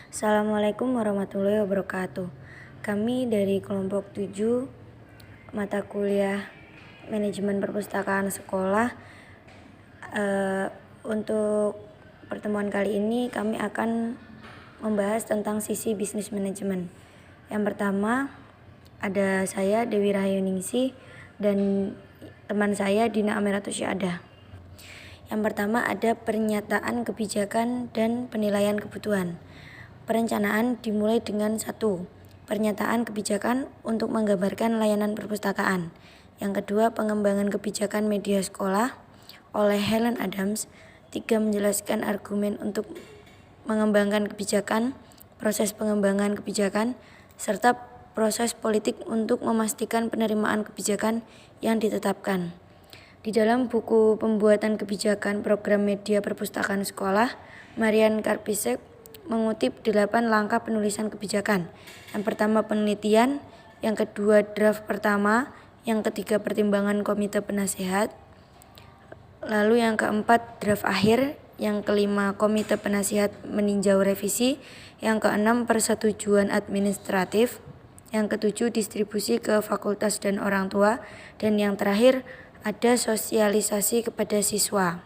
Assalamualaikum warahmatullahi wabarakatuh. Kami dari kelompok 7 mata kuliah manajemen perpustakaan sekolah. Untuk pertemuan kali ini kami akan membahas tentang sisi bisnis manajemen. Yang pertama ada saya Dewi Rahayuningsih dan teman saya Dina Amiratus Syahadah. Yang pertama ada pernyataan kebijakan dan penilaian kebutuhan. Perencanaan dimulai dengan 1. Pernyataan kebijakan untuk menggambarkan layanan perpustakaan. Yang kedua, pengembangan kebijakan media sekolah oleh Helen Adams. 3. Menjelaskan argumen untuk mengembangkan kebijakan, proses pengembangan kebijakan, serta proses politik untuk memastikan penerimaan kebijakan yang ditetapkan. Di dalam buku pembuatan kebijakan program media perpustakaan sekolah, Marian Karpisek mengutip 8 langkah penulisan kebijakan. Yang pertama penelitian, yang kedua draft pertama, yang ketiga pertimbangan komite penasehat, lalu yang keempat draft akhir, yang kelima komite penasehat meninjau revisi, yang keenam persetujuan administratif, yang ketujuh distribusi ke fakultas dan orang tua, dan yang terakhir ada sosialisasi kepada siswa.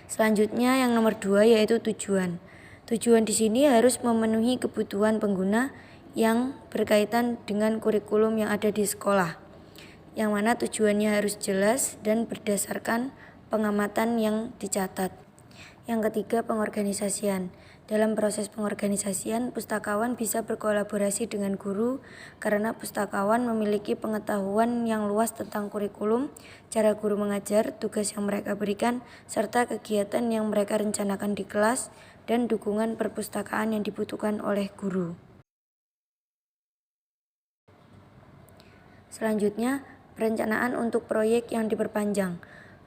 Selanjutnya yang nomor 2 yaitu tujuan. Tujuan di sini harus memenuhi kebutuhan pengguna yang berkaitan dengan kurikulum yang ada di sekolah, yang mana tujuannya harus jelas dan berdasarkan pengamatan yang dicatat. Yang ketiga, pengorganisasian. Dalam proses pengorganisasian, pustakawan bisa berkolaborasi dengan guru karena pustakawan memiliki pengetahuan yang luas tentang kurikulum, cara guru mengajar, tugas yang mereka berikan, serta kegiatan yang mereka rencanakan di kelas, dan dukungan perpustakaan yang dibutuhkan oleh guru. Selanjutnya, perencanaan untuk proyek yang diperpanjang.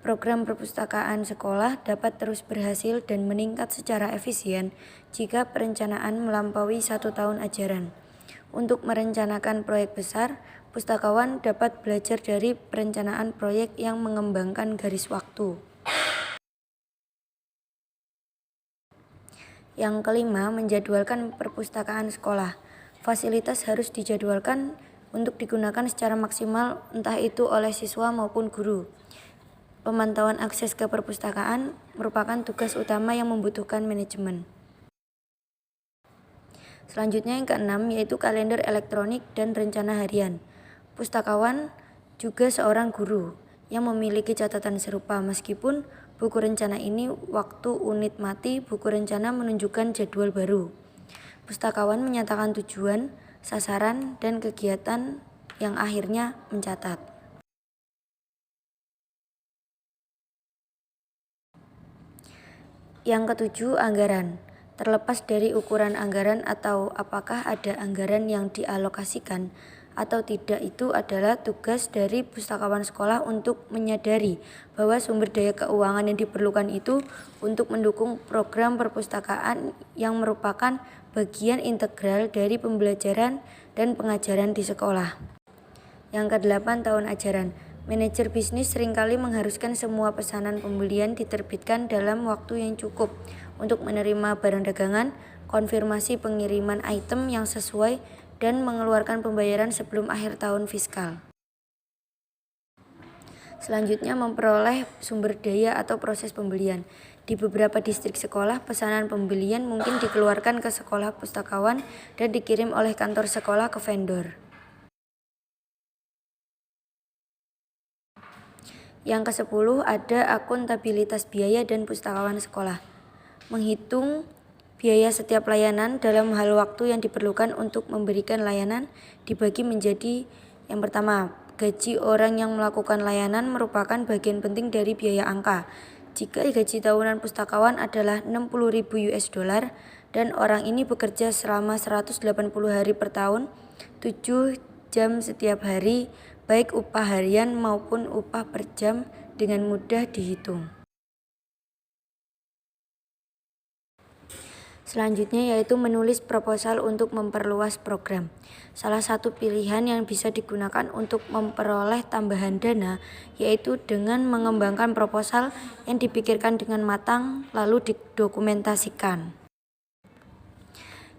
Program perpustakaan sekolah dapat terus berhasil dan meningkat secara efisien jika perencanaan melampaui 1 tahun ajaran. Untuk merencanakan proyek besar, pustakawan dapat belajar dari perencanaan proyek yang mengembangkan garis waktu. Yang kelima, menjadwalkan perpustakaan sekolah. Fasilitas harus dijadwalkan untuk digunakan secara maksimal, entah itu oleh siswa maupun guru. Pemantauan akses ke perpustakaan merupakan tugas utama yang membutuhkan manajemen. Selanjutnya yang keenam yaitu kalender elektronik dan rencana harian. Pustakawan juga seorang guru yang memiliki catatan serupa, meskipun buku rencana ini waktu unit mati, buku rencana menunjukkan jadwal baru. Pustakawan menyatakan tujuan, sasaran, dan kegiatan yang akhirnya mencatat. Yang ketujuh, anggaran. Terlepas dari ukuran anggaran atau apakah ada anggaran yang dialokasikan atau tidak, itu adalah tugas dari pustakawan sekolah untuk menyadari bahwa sumber daya keuangan yang diperlukan itu untuk mendukung program perpustakaan yang merupakan bagian integral dari pembelajaran dan pengajaran di sekolah. Yang ke-8, tahun ajaran. Manajer bisnis seringkali mengharuskan semua pesanan pembelian diterbitkan dalam waktu yang cukup untuk menerima barang dagangan, konfirmasi pengiriman item yang sesuai, dan mengeluarkan pembayaran sebelum akhir tahun fiskal. Selanjutnya, memperoleh sumber daya atau proses pembelian. Di beberapa distrik sekolah, pesanan pembelian mungkin dikeluarkan ke sekolah pustakawan dan dikirim oleh kantor sekolah ke vendor. Yang ke-10 ada akuntabilitas biaya dan pustakawan sekolah. Menghitung biaya setiap layanan dalam hal waktu yang diperlukan untuk memberikan layanan dibagi menjadi: yang pertama, gaji orang yang melakukan layanan merupakan bagian penting dari biaya angka. Jika gaji tahunan pustakawan adalah $60.000 dan orang ini bekerja selama 180 hari per tahun, 7 jam setiap hari, baik upah harian maupun upah per jam dengan mudah dihitung. Selanjutnya yaitu menulis proposal untuk memperluas program. Salah satu pilihan yang bisa digunakan untuk memperoleh tambahan dana yaitu dengan mengembangkan proposal yang dipikirkan dengan matang lalu didokumentasikan.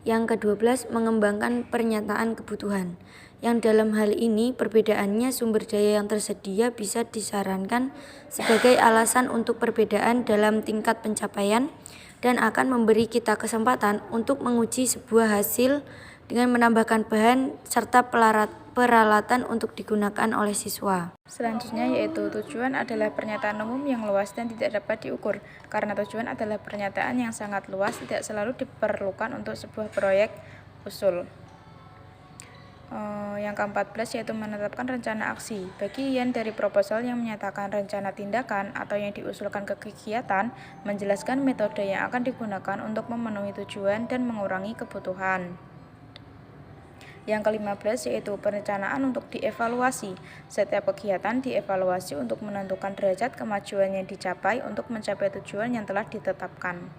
Yang ke-12, mengembangkan pernyataan kebutuhan. Yang dalam hal ini perbedaannya sumber daya yang tersedia bisa disarankan sebagai alasan untuk perbedaan dalam tingkat pencapaian dan akan memberi kita kesempatan untuk menguji sebuah hasil dengan menambahkan bahan serta peralatan untuk digunakan oleh siswa. Selanjutnya yaitu tujuan adalah pernyataan umum yang luas dan tidak dapat diukur. Karena tujuan adalah pernyataan yang sangat luas, tidak selalu diperlukan untuk sebuah proyek usul. Yang ke-14 yaitu menetapkan rencana aksi. Bagian dari proposal yang menyatakan rencana tindakan atau yang diusulkan ke kegiatan, menjelaskan metode yang akan digunakan untuk memenuhi tujuan dan mengurangi kebutuhan. Yang ke-15 yaitu perencanaan untuk dievaluasi. Setiap kegiatan dievaluasi untuk menentukan derajat kemajuan yang dicapai untuk mencapai tujuan yang telah ditetapkan.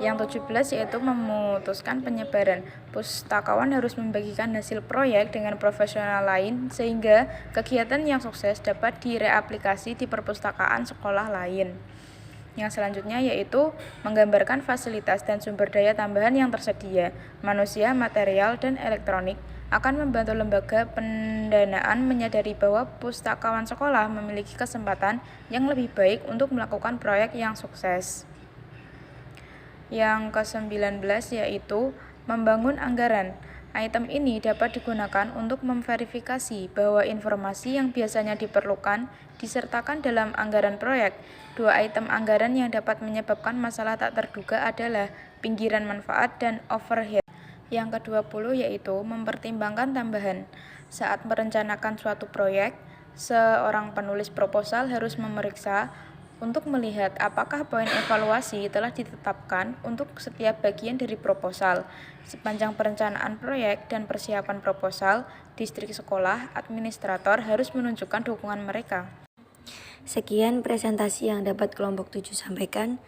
Yang 17 yaitu memutuskan penyebaran. Pustakawan harus membagikan hasil proyek dengan profesional lain sehingga kegiatan yang sukses dapat direaplikasi di perpustakaan sekolah lain. Yang selanjutnya yaitu menggambarkan fasilitas dan sumber daya tambahan yang tersedia. Manusia, material, dan elektronik akan membantu lembaga pendanaan menyadari bahwa pustakawan sekolah memiliki kesempatan yang lebih baik untuk melakukan proyek yang sukses. Yang ke-19 yaitu membangun anggaran. Item ini dapat digunakan untuk memverifikasi bahwa informasi yang biasanya diperlukan disertakan dalam anggaran proyek. Dua item anggaran yang dapat menyebabkan masalah tak terduga adalah pinggiran manfaat dan overhead. Yang ke-20 yaitu mempertimbangkan tambahan. Saat merencanakan suatu proyek, seorang penulis proposal harus memeriksa untuk melihat apakah poin evaluasi telah ditetapkan untuk setiap bagian dari proposal. Sepanjang perencanaan proyek dan persiapan proposal, distrik sekolah, administrator harus menunjukkan dukungan mereka. Sekian presentasi yang dapat kelompok 7 sampaikan.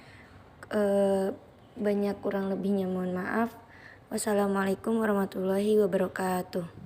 Banyak kurang lebihnya mohon maaf. Wassalamualaikum warahmatullahi wabarakatuh.